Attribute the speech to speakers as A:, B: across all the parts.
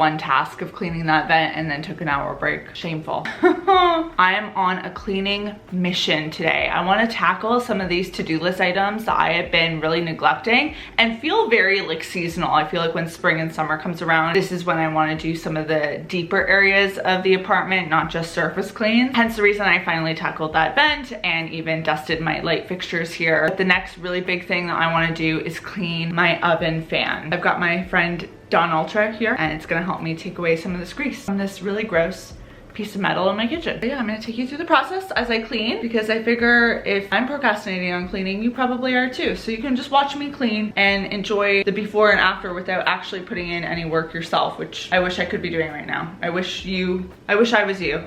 A: one task of cleaning that vent and then took an hour break. Shameful. I am on a cleaning mission today. I want to tackle some of these to-do list items that I have been really neglecting and feel very like seasonal. I feel like when spring and summer comes around, this is when I want to do some of the deeper areas of the apartment, not just surface clean. Hence the reason I finally tackled that vent and even dusted my light fixtures here. But the next really big thing that I want to do is clean my oven fan. I've got my friend Dawn Ultra here, and it's gonna help me take away some of this grease from this really gross piece of metal in my kitchen. But yeah, I'm gonna take you through the process as I clean, because I figure if I'm procrastinating on cleaning, you probably are too. So you can just watch me clean and enjoy the before and after without actually putting in any work yourself, which I wish I could be doing right now. I wish I was you.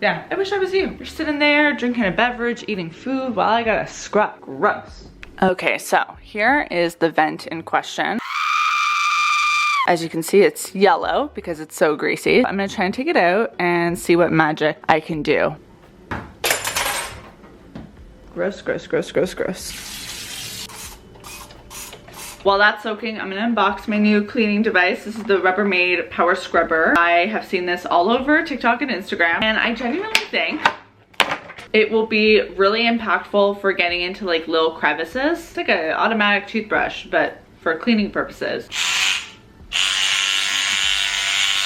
A: Yeah, I wish I was you. You're sitting there drinking a beverage, eating food while I gotta scrub. Gross. Okay, so here is the vent in question. As you can see, it's yellow because it's so greasy. I'm gonna try and take it out and see what magic I can do. Gross, gross, gross, gross, gross. While that's soaking, I'm gonna unbox my new cleaning device. This is the Rubbermaid Power Scrubber. I have seen this all over TikTok and Instagram, and I genuinely think it will be really impactful for getting into like little crevices. It's like an automatic toothbrush, but for cleaning purposes.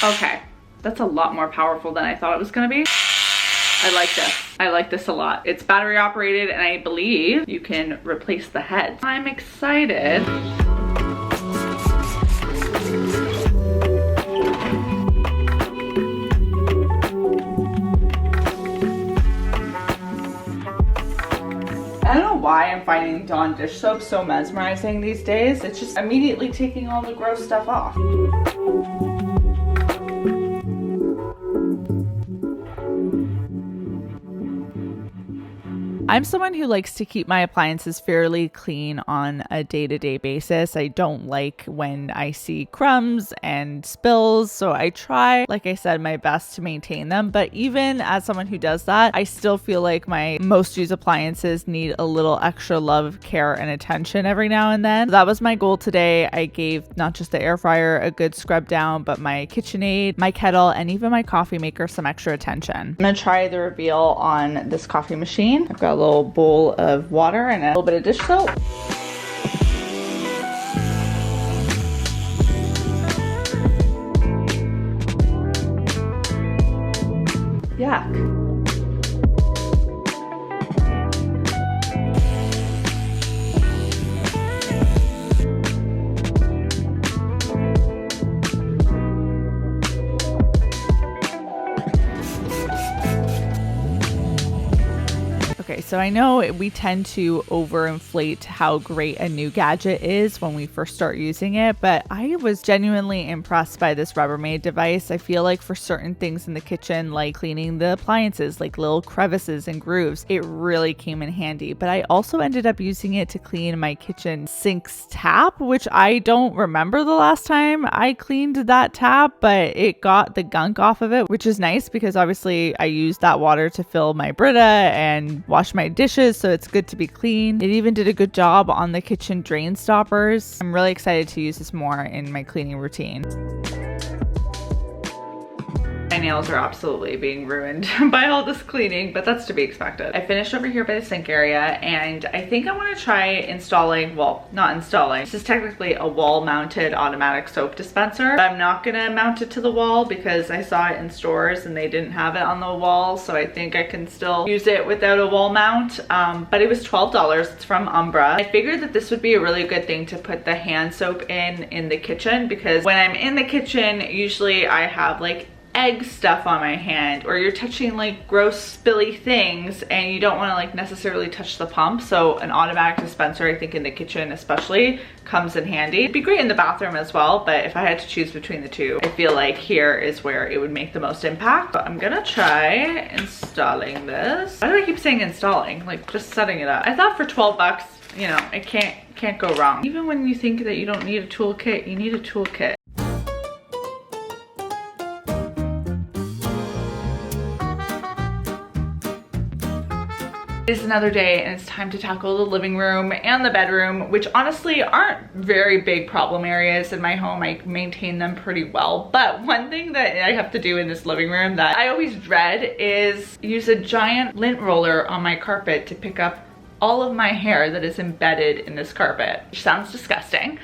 A: Okay, that's a lot more powerful than I thought it was gonna be. I like this. I like this a lot. It's battery operated, and I believe you can replace the head. I'm excited. I don't know why I'm finding Dawn dish soap so mesmerizing these days. It's just immediately taking all the gross stuff off. I'm someone who likes to keep my appliances fairly clean on a day-to-day basis. I don't like when I see crumbs and spills, so I try, like I said, my best to maintain them. But even as someone who does that, I still feel like my most used appliances need a little extra love, care, and attention every now and then. So that was my goal today. I gave not just the air fryer a good scrub down, but my KitchenAid, my kettle, and even my coffee maker some extra attention. I'm gonna try the reveal on this coffee machine. I've got a little bowl of water and a little bit of dish soap. Yuck. Okay, so I know we tend to overinflate how great a new gadget is when we first start using it, but I was genuinely impressed by this Rubbermaid device. I feel like for certain things in the kitchen, like cleaning the appliances, like little crevices and grooves, it really came in handy. But I also ended up using it to clean my kitchen sink's tap, which I don't remember the last time I cleaned that tap, but it got the gunk off of it, which is nice because obviously I used that water to fill my Brita and wash my dishes, so it's good to be clean. It even did a good job on the kitchen drain stoppers. I'm really excited to use this more in my cleaning routine. My nails are absolutely being ruined by all this cleaning, but that's to be expected. I finished over here by the sink area, and I think I want to try installing, well, not installing. This is technically a wall-mounted automatic soap dispenser. I'm not gonna mount it to the wall because I saw it in stores and they didn't have it on the wall, so I think I can still use it without a wall mount. But it was $12. It's from Umbra. I figured that this would be a really good thing to put the hand soap in the kitchen, because when I'm in the kitchen, usually I have like egg stuff on my hand, or you're touching like gross spilly things and you don't want to like necessarily touch the pump. So an automatic dispenser, I think in the kitchen especially, comes in handy. It'd be great in the bathroom as well, but if I had to choose between the two, I feel like here is where it would make the most impact. But I'm gonna try installing this. Why do I keep saying installing? Like just setting it up. I thought for 12 bucks, you know, it can't go wrong. Even when you think that you don't need a toolkit, you need a toolkit. It's another day and it's time to tackle the living room and the bedroom, which honestly aren't very big problem areas in my home. I maintain them pretty well. But one thing that I have to do in this living room that I always dread is use a giant lint roller on my carpet to pick up all of my hair that is embedded in this carpet, which sounds disgusting,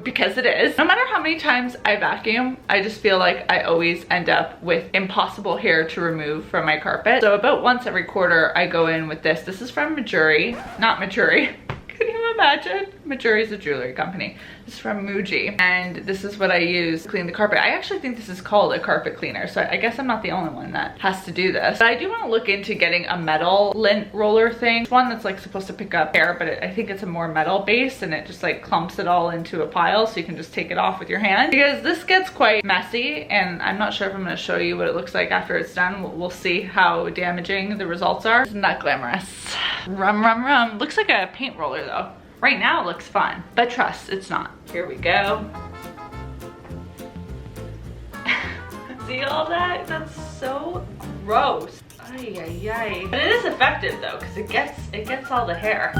A: because it is. No matter how many times I vacuum, I just feel like I always end up with impossible hair to remove from my carpet. So about once every quarter, I go in with this. This is from Majuri, not Maturi. Can you imagine? Maturi is a jewelry company. This is from Muji, and this is what I use to clean the carpet. I actually think this is called a carpet cleaner, so I guess I'm not the only one that has to do this. But I do want to look into getting a metal lint roller thing. One that's like supposed to pick up hair, but I think it's a more metal base, and it just like clumps it all into a pile, so you can just take it off with your hand. Because this gets quite messy, and I'm not sure if I'm going to show you what it looks like after it's done. We'll see how damaging the results are. Isn't that glamorous? Rum, rum, rum. Looks like a paint roller though. Right now it looks fun, but trust, it's not. Here we go. See all that? That's so gross. Ay, ay, ay. But it is effective though, because it gets all the hair.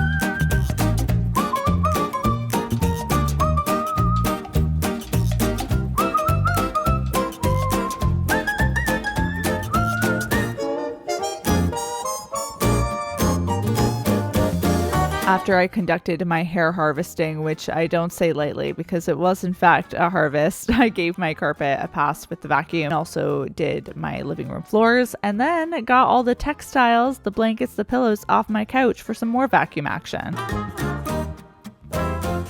A: After I conducted my hair harvesting, which I don't say lightly because it was in fact a harvest, I gave my carpet a pass with the vacuum and also did my living room floors, and then got all the textiles, the blankets, the pillows off my couch for some more vacuum action.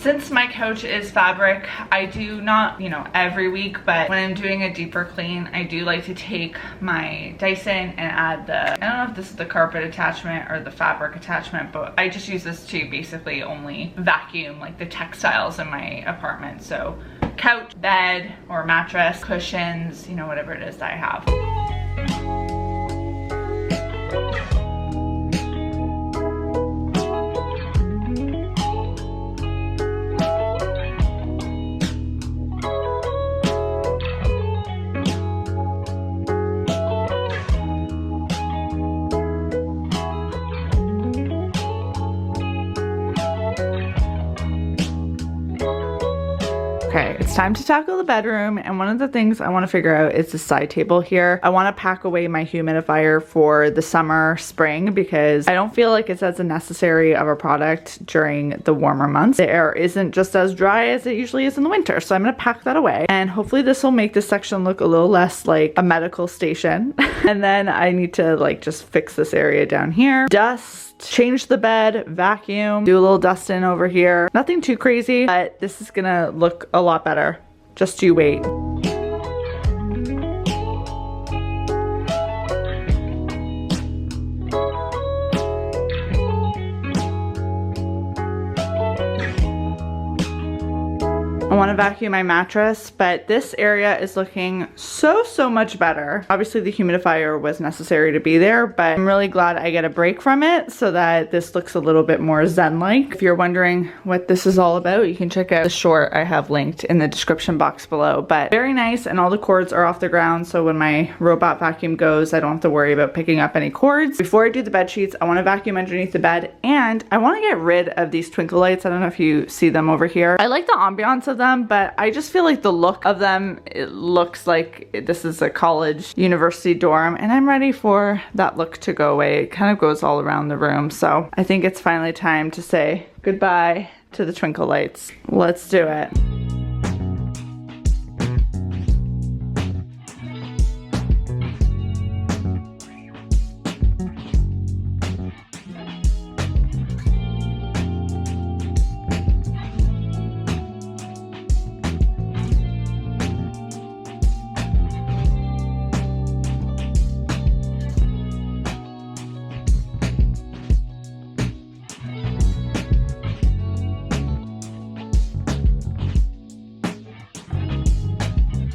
A: Since my couch is fabric, I do not, every week, but when I'm doing a deeper clean, I do like to take my Dyson and add I don't know if this is the carpet attachment or the fabric attachment, but I just use this to basically only vacuum like the textiles in my apartment. So couch, bed, or mattress, cushions, whatever it is that I have. Okay, it's time to tackle the bedroom, and one of the things I want to figure out is the side table here. I want to pack away my humidifier for the summer, spring, because I don't feel like it's as necessary of a product during the warmer months. The air isn't just as dry as it usually is in the winter, so I'm going to pack that away, and hopefully this will make this section look a little less like a medical station. And then I need to just fix this area down here. Dust. Change the bed, vacuum, do a little dusting over here. Nothing too crazy, but this is gonna look a lot better. Just you wait. I want to vacuum my mattress, but this area is looking so much better. Obviously the humidifier was necessary to be there, but I'm really glad I get a break from it so that this looks a little bit more zen-like. If you're wondering what this is all about, you can check out the short I have linked in the description box below. But very nice, and all the cords are off the ground, so when my robot vacuum goes, I don't have to worry about picking up any cords. Before I do the bed sheets, I want to vacuum underneath the bed, and I want to get rid of these twinkle lights. I don't know if you see them over here. I like the ambiance of them, but I just feel like the look of them, it looks like this is a college university dorm, and I'm ready for that look to go away. It kind of goes all around the room, so I think it's finally time to say goodbye to the twinkle lights. Let's do it.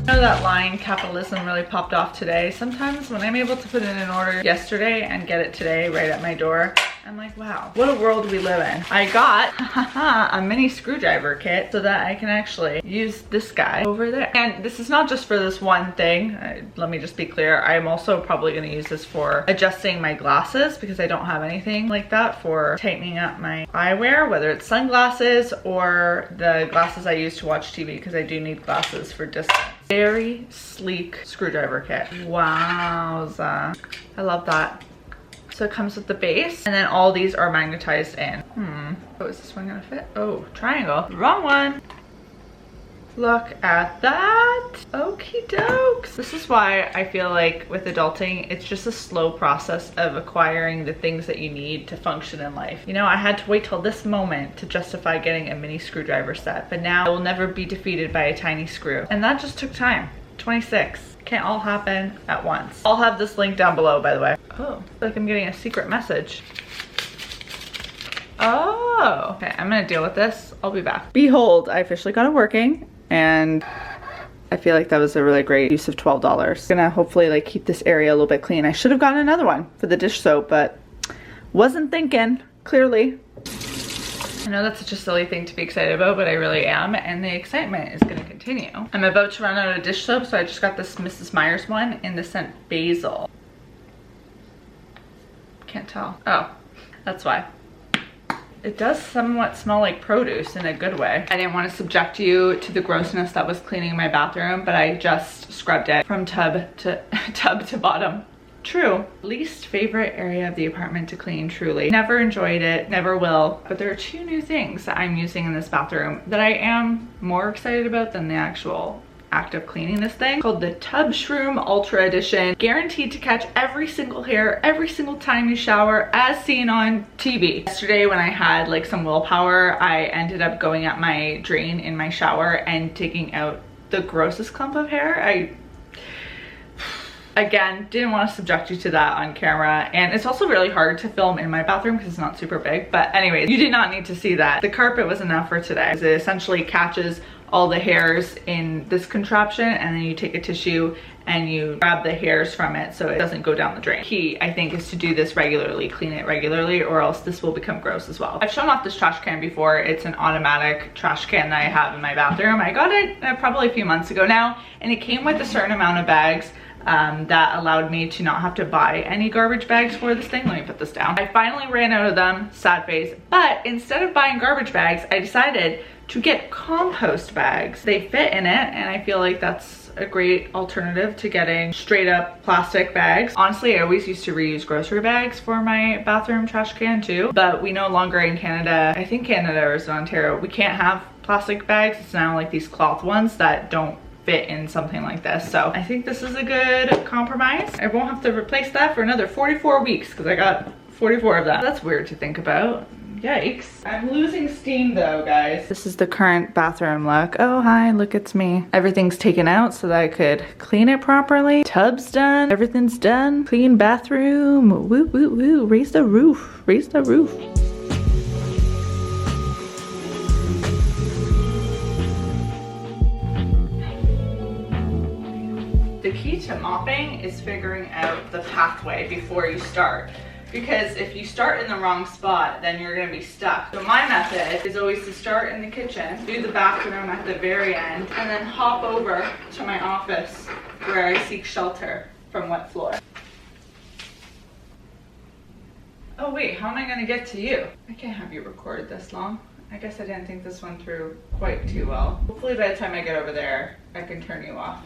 A: I know that line, capitalism, really popped off today. Sometimes when I'm able to put in an order yesterday and get it today right at my door, I'm like, wow, what a world we live in. I got a mini screwdriver kit so that I can actually use this guy over there. And this is not just for this one thing. Let me just be clear. I'm also probably gonna use this for adjusting my glasses because I don't have anything like that for tightening up my eyewear, whether it's sunglasses or the glasses I use to watch TV, because I do need glasses for distance. Very sleek screwdriver kit. Wowza. I love that. So it comes with the base, and then all these are magnetized in. Oh, is this one gonna fit? Oh, triangle. Wrong one. Look at that. Okie dokes. This is why I feel like with adulting, it's just a slow process of acquiring the things that you need to function in life. You know, I had to wait till this moment to justify getting a mini screwdriver set, but now I will never be defeated by a tiny screw. And that just took time. 26. Can't all happen at once. I'll have this link down below, by the way. Oh, like I'm getting a secret message. Oh, okay, I'm gonna deal with this. I'll be back. Behold, I officially got it working, and I feel like that was a really great use of $12. Gonna hopefully like keep this area a little bit clean. I should have gotten another one for the dish soap, but wasn't thinking, clearly. I know that's such a silly thing to be excited about, but I really am, and the excitement is gonna continue. I'm about to run out of dish soap, so I just got this Mrs. Meyer's one in the scent Basil. Can't tell. Oh, that's why. It does somewhat smell like produce in a good way. I didn't want to subject you to the grossness that was cleaning my bathroom, but I just scrubbed it from tub to bottom. True. Least favorite area of the apartment to clean, truly. Never enjoyed it, never will. But there are two new things that I'm using in this bathroom that I am more excited about than the actual act of cleaning this thing. Called the Tub Shroom Ultra Edition. Guaranteed to catch every single hair, every single time you shower, as seen on TV. Yesterday when I had like some willpower, I ended up going at my drain in my shower and taking out the grossest clump of hair. Again, didn't want to subject you to that on camera, and it's also really hard to film in my bathroom because it's not super big, but anyways, you did not need to see that. The carpet was enough for today. It essentially catches all the hairs in this contraption, and then you take a tissue and you grab the hairs from it so it doesn't go down the drain. Key, I think, is to do this regularly, clean it regularly, or else this will become gross as well. I've shown off this trash can before. It's an automatic trash can that I have in my bathroom. I got it probably a few months ago now, and it came with a certain amount of bags that allowed me to not have to buy any garbage bags for this thing. Let me put this down. I finally ran out of them, sad face, but instead of buying garbage bags, I decided to get compost bags. They fit in it, and I feel like that's a great alternative to getting straight up plastic bags. Honestly, I always used to reuse grocery bags for my bathroom trash can too, but we no longer in Canada, I think Canada or is in Ontario, we can't have plastic bags. It's now like these cloth ones that don't fit in something like this. So I think this is a good compromise. I won't have to replace that for another 44 weeks because I got 44 of them. That's weird to think about. Yikes. I'm losing steam though, guys. This is the current bathroom look. Oh, hi, look, it's me. Everything's taken out so that I could clean it properly. Tub's done, everything's done. Clean bathroom, woo, woo, woo. Raise the roof, raise the roof. The key to mopping is figuring out the pathway before you start. Because if you start in the wrong spot, then you're gonna be stuck. So my method is always to start in the kitchen, do the bathroom at the very end, and then hop over to my office where I seek shelter from wet floor. Oh wait, how am I gonna get to you? I can't have you record this long. I guess I didn't think this one through quite too well. Hopefully by the time I get over there, I can turn you off.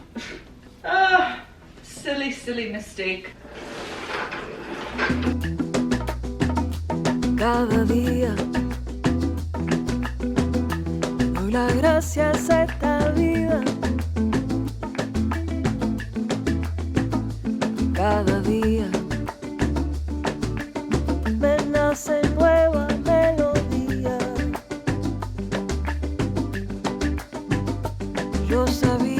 A: Ah, silly, silly mistake.
B: Cada día doy las gracias a esta vida. Cada día me nace nueva melodía. Yo sabía